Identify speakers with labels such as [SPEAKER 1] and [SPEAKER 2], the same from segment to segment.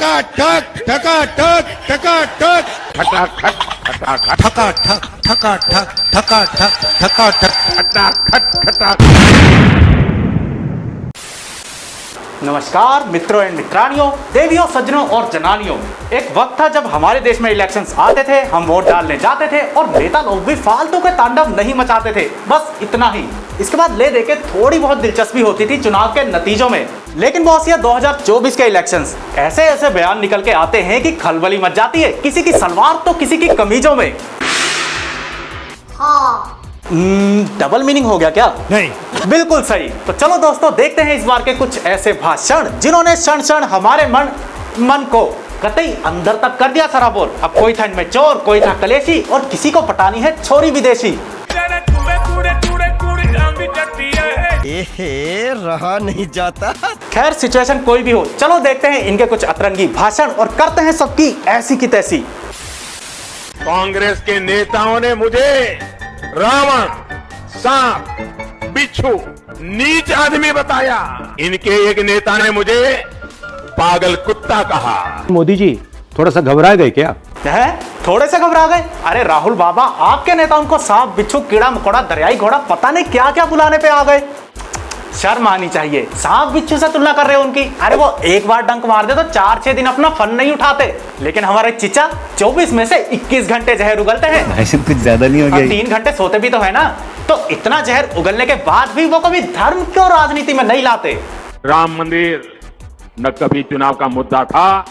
[SPEAKER 1] ठकाठक ठकाठक ठकाठक
[SPEAKER 2] खटाखट खटाखट
[SPEAKER 1] ठकाठक ठकाठक ठकाठक ठकाठक
[SPEAKER 2] खटाखट खटाखट।
[SPEAKER 3] नमस्कार मित्रों एंड मित्रानियों, देवियों, सज्जनों और जनानियों। एक वक्त था जब हमारे देश में इलेक्शंस आते थे, हम वोट डालने जाते थे और नेता लोग भी फालतू के तांडव नहीं मचाते थे, बस इतना ही। इसके बाद ले देके थोड़ी बहुत दिलचस्पी होती थी चुनाव के नतीजों में। लेकिन बॉस, ये 2024 के इलेक्शंस ऐसे ऐसे बयान निकल के आते हैं कि खलबली मच जाती है, किसी की सलवार तो किसी की कमीजों में। डबल मीनिंग हो गया क्या?
[SPEAKER 1] नहीं,
[SPEAKER 3] बिल्कुल सही। तो चलो दोस्तों, देखते हैं इस बार के कुछ ऐसे भाषण जिन्होंने क्षण क्षण हमारे मन को कतई अंदर तक कर दिया सराबोर। अब कोई था इनमें चोर, कोई था कलेशी और किसी को पटानी है छोरी विदेशी।
[SPEAKER 4] एहे, रहा नहीं जाता।
[SPEAKER 3] खैर, सिचुएशन कोई भी हो, चलो देखते हैं इनके कुछ अतरंगी भाषण और करते हैं सबकी ऐसी की तैसी।
[SPEAKER 2] कांग्रेस के नेताओं ने मुझे रावण, सांप, बिच्छू, नीच आदमी बताया। इनके एक नेता ने मुझे पागल कुत्ता कहा।
[SPEAKER 5] मोदी जी थोड़ा सा घबरा गए क्या?
[SPEAKER 3] है? थोड़े से घबरा गए? अरे राहुल बाबा, आपके नेता उनको सांप, बिच्छू, कीड़ा मकोड़ा, दरियाई घोड़ा, पता नहीं क्या क्या बुलाने पे आ गए। शर्म आनी चाहिए, सांप बिच्छू से तुलना कर रहे हो उनकी। अरे वो एक बार डंक मार दे तो 4-6 दिन अपना फन नहीं उठाते, लेकिन हमारे चिचा 24 में से 21 घंटे जहर उगलते हैं।
[SPEAKER 5] ऐसे कुछ ज्यादा नहीं हो गया?
[SPEAKER 3] 3 घंटे सोते भी तो है ना। तो इतना जहर उगलने के बाद भी वो कभी धर्म क्यों राजनीति में नहीं लाते?
[SPEAKER 2] राम मंदिर न कभी चुनाव का मुद्दा था,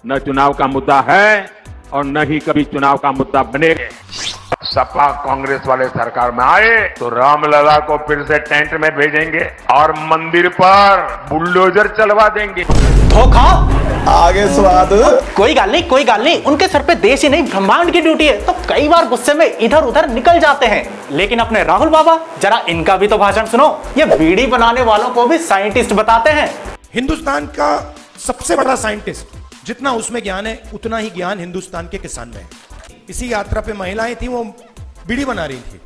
[SPEAKER 2] न चुनाव का मुद्दा है और न ही कभी चुनाव का मुद्दा बनेगा। सपा कांग्रेस वाले सरकार में आए तो रामलला को फिर से टेंट में भेजेंगे और मंदिर पर बुलडोजर चलवा देंगे।
[SPEAKER 3] धोखा
[SPEAKER 4] आगे स्वाद।
[SPEAKER 3] कोई गाल नहीं, कोई गाल नहीं। उनके सर पे देश ही नहीं ब्रह्मांड की ड्यूटी है, तो कई बार गुस्से में इधर उधर निकल जाते हैं। लेकिन अपने राहुल बाबा, जरा इनका भी तो भाषण सुनो। ये बीड़ी बनाने वालों को भी साइंटिस्ट बताते हैं।
[SPEAKER 1] हिंदुस्तान का सबसे बड़ा साइंटिस्ट, जितना उसमें ज्ञान है उतना ही ज्ञान हिंदुस्तान के किसान में है। इसी यात्रा पे महिलाएं थी, वो बीड़ी बना रही थी।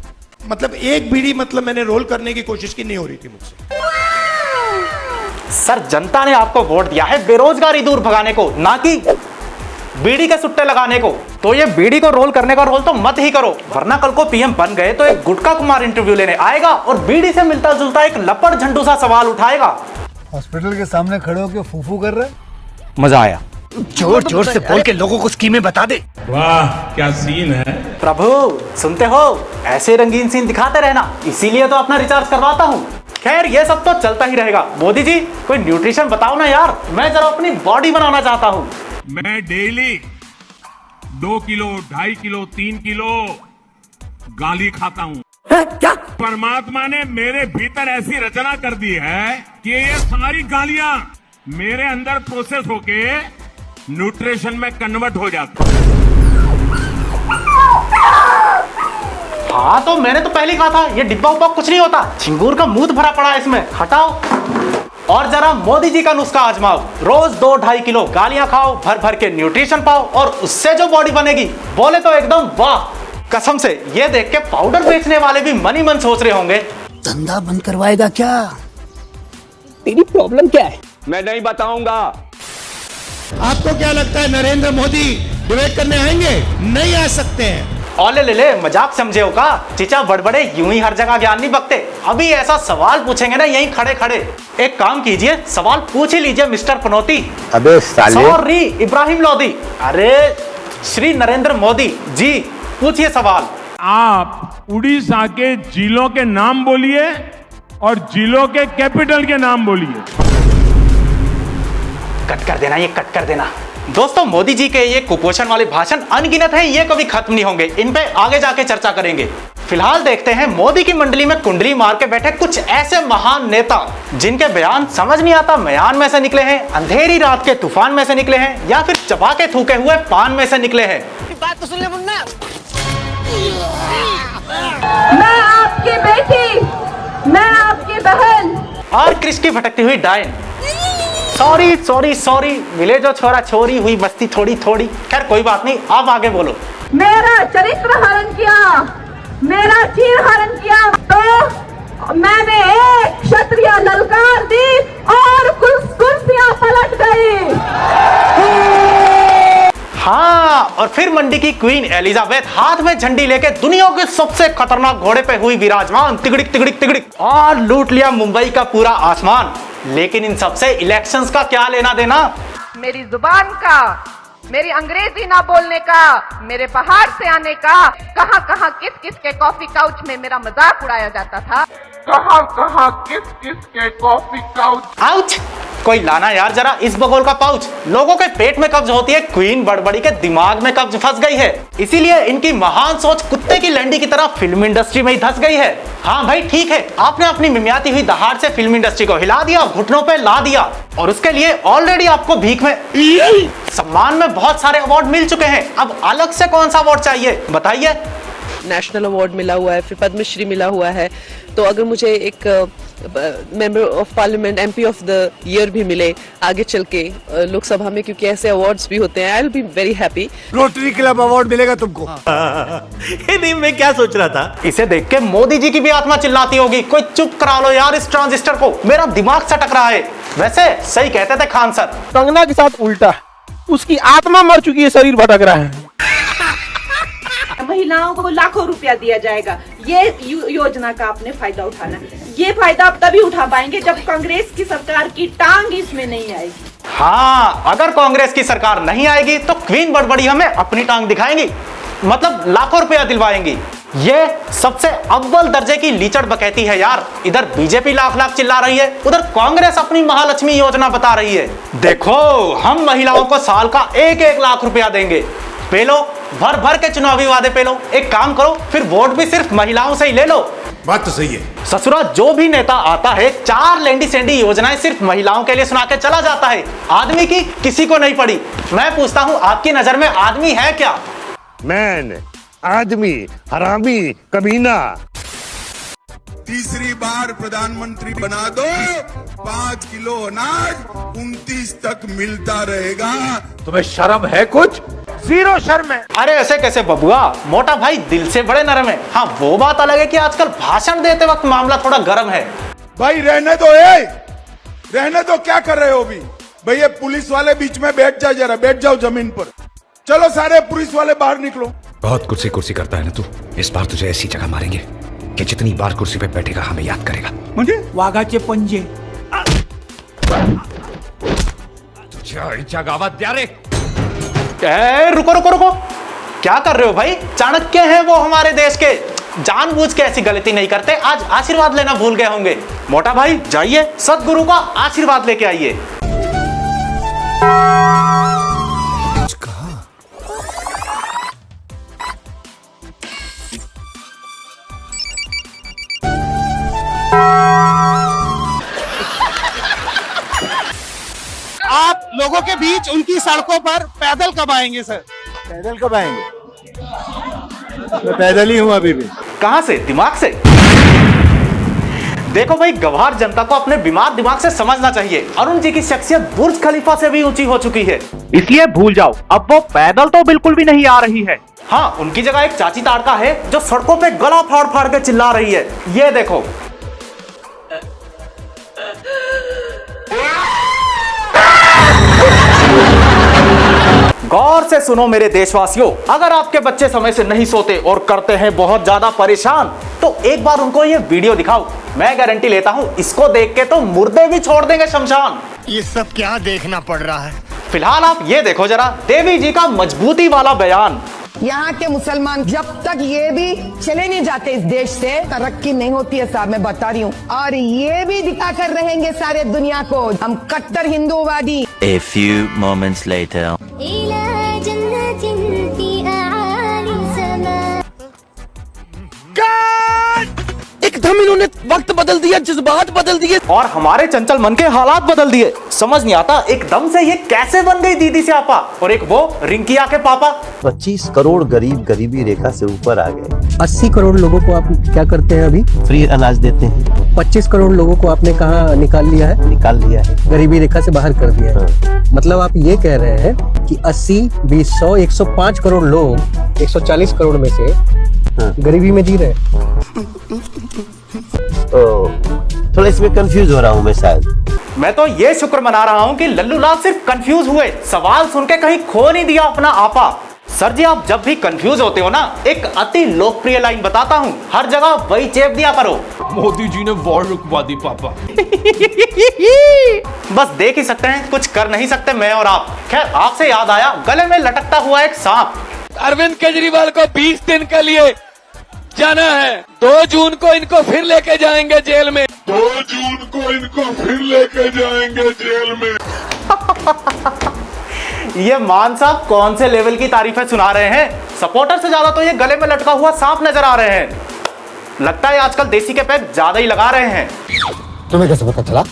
[SPEAKER 1] मतलब एक बीड़ी, मतलब मैंने रोल करने की कोशिश की, नहीं हो रही थी मुझसे।
[SPEAKER 3] सर, जनता ने आपको वोट दिया है बेरोजगारी दूर भगाने को, ना कि बीड़ी के सुट्टे लगाने को। तो ये बीड़ी को रोल करने का रोल तो मत ही करो, वरना कल को पीएम बन गए तो एक गुटका कुमार इंटरव्यू लेने आएगा और बीड़ी से मिलता जुलता एक लपड़ झंडू सा सवाल उठाएगा।
[SPEAKER 4] हॉस्पिटल के सामने खड़े होकर फूफू कर रहे।
[SPEAKER 5] मजा आया।
[SPEAKER 4] जोर जोर से बोल के लोगों को स्कीमें बता दे।
[SPEAKER 2] वाह क्या सीन है।
[SPEAKER 3] प्रभु सुनते हो, ऐसे रंगीन सीन दिखाते रहना, इसीलिए तो अपना रिचार्ज करवाता हूँ। खैर, ये सब तो चलता ही रहेगा। मोदी जी, कोई न्यूट्रिशन बताओ ना यार, मैं जरा अपनी बॉडी बनाना चाहता हूँ।
[SPEAKER 6] मैं डेली 2 किलो, 2.5 किलो, 3 किलो गाली खाता हूँ। क्या? परमात्मा ने मेरे भीतर ऐसी रचना कर दी है कि ये सारी गालियां मेरे अंदर प्रोसेस होके न्यूट्रिशन में कन्वर्ट हो जाती है।
[SPEAKER 3] हाँ, तो मैंने तो पहले कहा था, ये डिब्बा उब्बा कुछ नहीं होता, झिंगूर का मूत भरा पड़ा है इसमें, हटाओ। और जरा मोदी जी का नुस्खा आजमाओ, रोज 2-2.5 किलो गालियां खाओ, भर भर के न्यूट्रिशन पाओ और उससे जो बॉडी बनेगी, बोले तो एकदम वाह। कसम से, ये देख के पाउडर बेचने वाले भी मन ही मन सोच रहे होंगे,
[SPEAKER 4] धंधा बंद करवाएगा क्या?
[SPEAKER 5] तेरी प्रॉब्लम क्या है?
[SPEAKER 2] मैं नहीं बताऊंगा।
[SPEAKER 1] आपको क्या लगता है नरेंद्र मोदी डिबेट करने आएंगे? नहीं आ सकते हैं।
[SPEAKER 3] ओले ले मजाक समझे हो का? चिचा बड़बड़े यूं ही हर जगह ज्ञान नहीं बकते। अभी ऐसा सवाल पूछेंगे ना यहीं खड़े खड़े, एक काम कीजिए, सवाल पूछ ही लीजिए मिस्टर पनौती।
[SPEAKER 5] अबे साले।
[SPEAKER 3] सॉरी इब्राहिम लोदी। अरे श्री नरेंद्र मोदी जी, पूछिए सवाल।
[SPEAKER 6] आप उड़ीसा के जिलों के नाम बोलिए और जिलों के कैपिटल के नाम बोलिए।
[SPEAKER 3] कट कर देना, ये कट कर देना। दोस्तों, मोदी जी के ये कुपोषण वाले भाषण अनगिनत हैं, ये कभी खत्म नहीं होंगे। इन पे आगे जाके चर्चा करेंगे। फिलहाल देखते हैं मोदी की मंडली में कुंडली मार के बैठे कुछ ऐसे महान नेता जिनके बयान समझ नहीं आता म्यान में से निकले हैं, अंधेरी रात के तूफान में से निकले हैं, या फिर चबा के थूके हुए पान में से निकले हैं।
[SPEAKER 7] बात तो सुन ले मुन्ना। मैं आपकी बेटी, मैं आपकी बहन
[SPEAKER 3] और कृष की भटकती हुई डायन। सॉरी सॉरी सॉरी, मिले जो छोरा छोरी हुई मस्ती थोड़ी थोड़ी। खैर कोई बात नहीं, आप आगे बोलो।
[SPEAKER 7] मेरा चरित्र हरण किया, मेरा चीर हरण किया, तो मैंने एक क्षत्रिय ललकार दी और कुर्सियां पलट गई।
[SPEAKER 3] और फिर मंडी की क्वीन एलिजाबेथ हाथ में झंडी लेके दुनिया के सबसे खतरनाक घोड़े पे हुई विराजमान, तिगड़िक तिगड़िक तिगड़िक, और लूट लिया मुंबई का पूरा आसमान। लेकिन इन सबसे इलेक्शंस का क्या लेना देना?
[SPEAKER 7] मेरी जुबान का, मेरी अंग्रेजी ना बोलने का, मेरे पहाड़ से आने का, कहां कहां किस किस के कॉफी काउच में मेरा मजाक उड़ाया जाता था,
[SPEAKER 2] कहां कहां किस किस के कॉफी काउच।
[SPEAKER 3] आउच! कोई लाना यार जरा इस बगोल का पाउच। लोगों के पेट में कब्ज होती है, क्वीन बड़बड़ी के दिमाग में कब्ज फंस गई है। इसीलिए इनकी महान सोच कुत्ते की लंडी की तरह फिल्म इंडस्ट्री में ही धंस गई है। हाँ भाई ठीक है, आपने अपनी मिमियाती हुई दहाड़ से फिल्म इंडस्ट्री को हिला दिया, घुटनों पे ला दिया, और उसके लिए ऑलरेडी आपको भीख में सम्मान में बहुत सारे अवार्ड मिल चुके हैं। अब अलग से कौन सा अवार्ड चाहिए बताइए?
[SPEAKER 8] नेशनल अवार्ड मिला हुआ है, फिर पद्मश्री मिला हुआ है, तो अगर मुझे एक member of parliament MP of the year भी मिले आगे चल के लोकसभा में, क्योंकि ऐसे अवार्ड्स भी होते हैं, I will be very happy.
[SPEAKER 4] Rotary club award मिलेगा तुमको।
[SPEAKER 5] नहीं, मैं क्या सोच रहा था,
[SPEAKER 3] इसे देख के मोदी जी की भी आत्मा चिल्लाती होगी, कोई चुप करा लो यार इस ट्रांजिस्टर को, मेरा दिमाग सटक रहा है। वैसे सही कहते थे खान सर।
[SPEAKER 9] कंगना के साथ उल्टा, उसकी आत्मा मर चुकी है, शरीर भटक रहा है।
[SPEAKER 7] महिलाओं को लाखों रुपया दिया जाएगा, ये योजना का आपने फायदा उठाना है। ये फायदा आप तभी उठा पाएंगे जब कांग्रेस की सरकार की टांग इसमें नहीं आएगी।
[SPEAKER 3] हाँ, अगर कांग्रेस की सरकार नहीं आएगी तो क्वीन बड़बड़ी हमें अपनी टांग दिखाएंगी, मतलब लाखों रुपया दिलवाएंगी। ये सबसे अव्वल दर्जे की लीचड़ बकैती है यार। इधर बीजेपी लाख लाख चिल्ला रही है, उधर कांग्रेस अपनी महालक्ष्मी योजना बता रही है। देखो, हम महिलाओं को साल का 1-1 लाख रुपया देंगे। पे लो, भर भर के चुनावी वादे पे लो। एक काम करो, फिर वोट भी सिर्फ महिलाओं से ही ले लो।
[SPEAKER 1] बात तो सही है।
[SPEAKER 3] ससुरा जो भी नेता आता है 4 लेंडी सेंडी योजनाएं सिर्फ महिलाओं के लिए सुना के चला जाता है, आदमी की किसी को नहीं पड़ी। मैं पूछता हूं, आपकी नजर में आदमी है क्या?
[SPEAKER 5] मैन, आदमी, हरामी, कमीना।
[SPEAKER 10] तीसरी बार प्रधानमंत्री बना दो, 5 किलो अनाज 29 तक मिलता रहेगा।
[SPEAKER 2] तुम्हें शर्म है कुछ? जीरो शर्म है।
[SPEAKER 3] अरे ऐसे कैसे बबुआ, मोटा भाई दिल से बड़े नरम है। हाँ, वो बात अलग है कि आजकल भाषण देते वक्त मामला थोड़ा गर्म है।
[SPEAKER 10] भाई रहने दो, रहने दो, क्या कर रहे हो अभी? भैया पुलिस वाले बीच में बैठ जाओ, जरा बैठ जाओ जमीन पर। चलो सारे पुलिस वाले बाहर निकलो।
[SPEAKER 4] बहुत कुर्सी कुर्सी करता है ना तू, इस बार तुझे ऐसी जगह मारेंगे कि जितनी बार कुर्सी पे बैठेगा हमें याद करेगा।
[SPEAKER 9] मुझे वाघाचे पंजे
[SPEAKER 4] तुझ्या गावात द्या रे।
[SPEAKER 3] रुको रुको रुको, क्या कर रहे हो भाई? चाणक्य हैं वो हमारे देश के, जानबूझ के ऐसी गलती नहीं करते। आज आशीर्वाद लेना भूल गए होंगे। मोटा भाई जाइए, सदगुरु का आशीर्वाद लेके आइए।
[SPEAKER 9] आप लोगों के बीच उनकी सड़कों पर पैदल कब आएंगे सर?
[SPEAKER 4] पैदल कब आएंगे? मैं पैदल ही हूँ अभी भी।
[SPEAKER 3] कहां से? दिमाग से। देखो भाई, गंवार जनता को अपने बीमार दिमाग से समझना चाहिए। अरुण जी की शख्सियत बुर्ज खलीफा से भी ऊंची हो चुकी है,
[SPEAKER 9] इसलिए भूल जाओ, अब वो पैदल तो बिल्कुल भी नहीं आ रही है।
[SPEAKER 3] हाँ, उनकी जगह एक चाची ताड़का है जो सड़कों पे गला फाड़ फाड़ के चिल्ला रही है। ये देखो, गौर से सुनो मेरे देशवासियों, अगर आपके बच्चे समय से नहीं सोते और करते हैं बहुत ज्यादा परेशान, तो एक बार उनको ये वीडियो दिखाओ। मैं गारंटी लेता हूँ, इसको देख के तो मुर्दे भी छोड़ देंगे शमशान।
[SPEAKER 4] ये सब क्या देखना पड़ रहा है?
[SPEAKER 3] फिलहाल आप ये देखो जरा, देवी जी का मजबूती वाला बयान।
[SPEAKER 11] यहाँ के मुसलमान जब तक ये भी चले नहीं जाते इस देश से, तरक्की नहीं होती है साहब, मैं बता रही हूँ। और ये भी दिखा कर रहेंगे सारे दुनिया को, हम कट्टर हिंदूवादी।
[SPEAKER 12] A few moments later.
[SPEAKER 9] एकदम इन्होंने वक्त बदल दिया, जज्बात बदल दिए
[SPEAKER 3] और हमारे चंचल मन के हालात बदल दिए। समझ नहीं आता एकदम से ये कैसे बन गई दीदी से आपा, और एक वो रिंकिया के पापा।
[SPEAKER 5] 25 करोड़ गरीब गरीबी रेखा से ऊपर आ गए।
[SPEAKER 12] 80 करोड़ लोगों को आप क्या करते हैं अभी?
[SPEAKER 5] फ्री अनाज देते हैं।
[SPEAKER 12] 25 करोड़ लोगों को आपने कहाँ निकाल लिया है?
[SPEAKER 5] निकाल लिया है,
[SPEAKER 12] गरीबी रेखा से बाहर कर दिया है। मतलब आप ये कह रहे हैं कि 80, 20, 100, 105 करोड़ लोग 140 करोड़ में से गरीबी में जी रहे हैं।
[SPEAKER 5] थोड़ा इसमें कंफ्यूज हो रहा हूँ मैं शायद।
[SPEAKER 3] मैं तो ये शुक्र मना रहा हूँ कि लल्लू लाल सिर्फ कंफ्यूज हुए, सवाल सुन के कहीं खो नहीं दिया अपना आपा। सर जी, आप जब भी कंफ्यूज होते हो ना, एक अति लोकप्रिय लाइन बताता हूँ, हर जगह वही चेप दिया करो,
[SPEAKER 13] मोदी जी ने वॉर रुकवा दी पापा।
[SPEAKER 3] बस देख ही सकते हैं, कुछ कर नहीं सकते मैं और आप। खैर, आपसे याद आया, गले में लटकता हुआ एक सांप।
[SPEAKER 9] अरविंद केजरीवाल को 20 दिन के लिए जाना है। 2 जून को इनको फिर लेके जाएंगे जेल में।
[SPEAKER 10] 2 जून को इनको फिर लेके जाएंगे जेल में।
[SPEAKER 3] ये मान साहब कौन से लेवल की तारीफें सुना रहे हैं? सपोर्टर से ज्यादा तो ये गले में लटका हुआ सांप नजर आ रहे हैं। लगता है आजकल देसी के पैक ज्यादा ही लगा रहे हैं।
[SPEAKER 12] तुम्हें कैसे पता चला?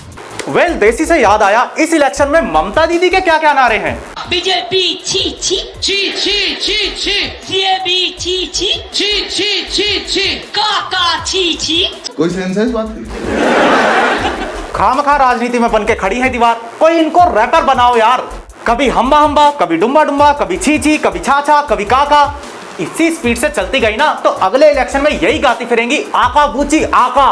[SPEAKER 3] वेल, देसी से याद आया, इस इलेक्शन में ममता दीदी के क्या क्या नारे हैं?
[SPEAKER 14] बीजेपी छी छी छी छी छी छी, जेबी छी छी छी छी छी छी, काका छी छी।
[SPEAKER 10] कोई सेंस है इस बात की?
[SPEAKER 3] खामखा राजनीति में बनके खड़ी है दीवार। कोई इनको रैपर बनाओ यार। कभी हम्बा हम्बा, कभी डुम्बा डुम्बा, कभी छी छी, कभी छाछा, कभी काका। इसी स्पीड से चलती गई ना तो अगले इलेक्शन में यही गाती फिरेंगी, आका बूची आका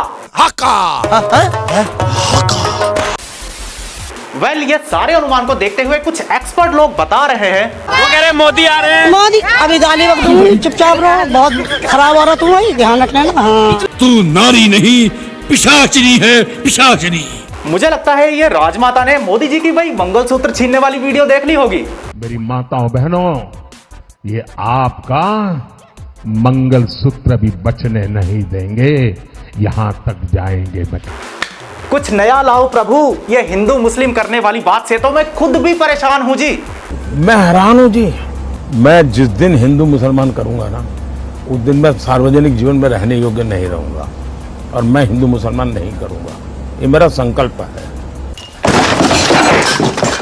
[SPEAKER 3] वेल, ये सारे अनुमान को देखते हुए कुछ एक्सपर्ट लोग बता रहे हैं,
[SPEAKER 9] वो कह रहे मोदी आ रहे हैं।
[SPEAKER 11] मोदी अभी गाली वक्त चुपचाप रहो, बहुत खराब हो रहा तुम, वही ध्यान रखना है ना। हाँ,
[SPEAKER 9] तू नारी नहीं पिशाचनी है, पिशाचनी।
[SPEAKER 3] मुझे लगता है ये राजमाता ने मोदी जी की वही मंगलसूत्र छीनने वाली वीडियो देख ली होगी।
[SPEAKER 2] मेरी माताओं बहनों, ये आपका मंगलसूत्र भी बचने नहीं देंगे, यहां तक जाएंगे बच्चे।
[SPEAKER 3] कुछ नया लाओ प्रभु। ये हिंदू मुस्लिम करने वाली बात से तो मैं खुद भी परेशान हूं जी।
[SPEAKER 13] मैं हैरान हूं जी। मैं जिस दिन हिंदू मुसलमान करूंगा ना, उस दिन मैं सार्वजनिक जीवन में रहने योग्य नहीं रहूंगा, और मैं हिंदू मुसलमान नहीं करूंगा। ये मेरा संकल्प है।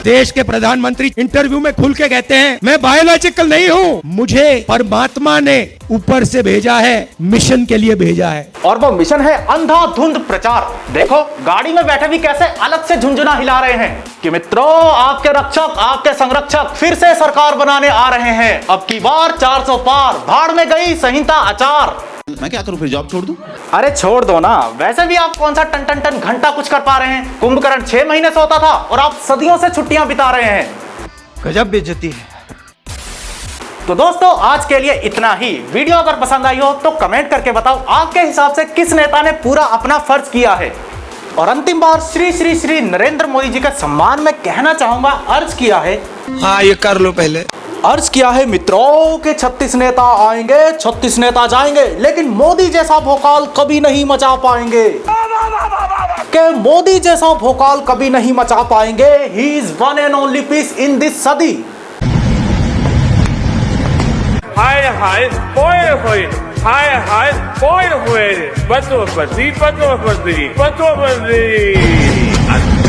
[SPEAKER 1] देश के प्रधानमंत्री इंटरव्यू में खुल के कहते हैं, मैं बायोलॉजिकल नहीं हूँ, मुझे परमात्मा ने ऊपर से भेजा है, मिशन के लिए भेजा है।
[SPEAKER 3] और वो मिशन है अंधाधुंध प्रचार। देखो, गाड़ी में बैठे भी कैसे अलग से झुंझुना हिला रहे हैं कि मित्रों, आपके रक्षक, आपके संरक्षक फिर से सरकार बनाने आ रहे हैं। अब की बार 400 पार, भाड़ में गई संहिता आचार।
[SPEAKER 13] मैं क्या करूं, फिर जॉब छोड़ दूं?
[SPEAKER 3] अरे छोड़ दो ना, वैसे भी आप कौन सा टन टन टन घंटा कुछ कर पा रहे हैं। कुंभकर्ण 6 महीने से होता था और आप सदियों से छुट्टियां बिता रहे हैं।
[SPEAKER 1] गजब बेइज्जती है।
[SPEAKER 3] तो दोस्तों, आज के लिए इतना ही। वीडियो अगर पसंद आई हो तो कमेंट करके बताओ, आपके हिसाब से किस नेता ने पूरा अपना फर्ज किया है। और अंतिम बार श्री श्री श्री नरेंद्र मोदी जी के सम्मान में कहना चाहूंगा, अर्ज किया है।
[SPEAKER 9] हाँ, ये कर लो पहले।
[SPEAKER 3] अर्ज किया है मित्रों के 36 नेता आएंगे, 36 नेता जाएंगे, लेकिन मोदी जैसा भोकाल कभी नहीं मचा पाएंगे। के मोदी जैसा भोकाल कभी नहीं मचा पाएंगे। He is one and only piece in this सदी।
[SPEAKER 6] हाय हाय होय होय, हाय हाय होय होय, बसो बसी बसो बसी बसो बसी।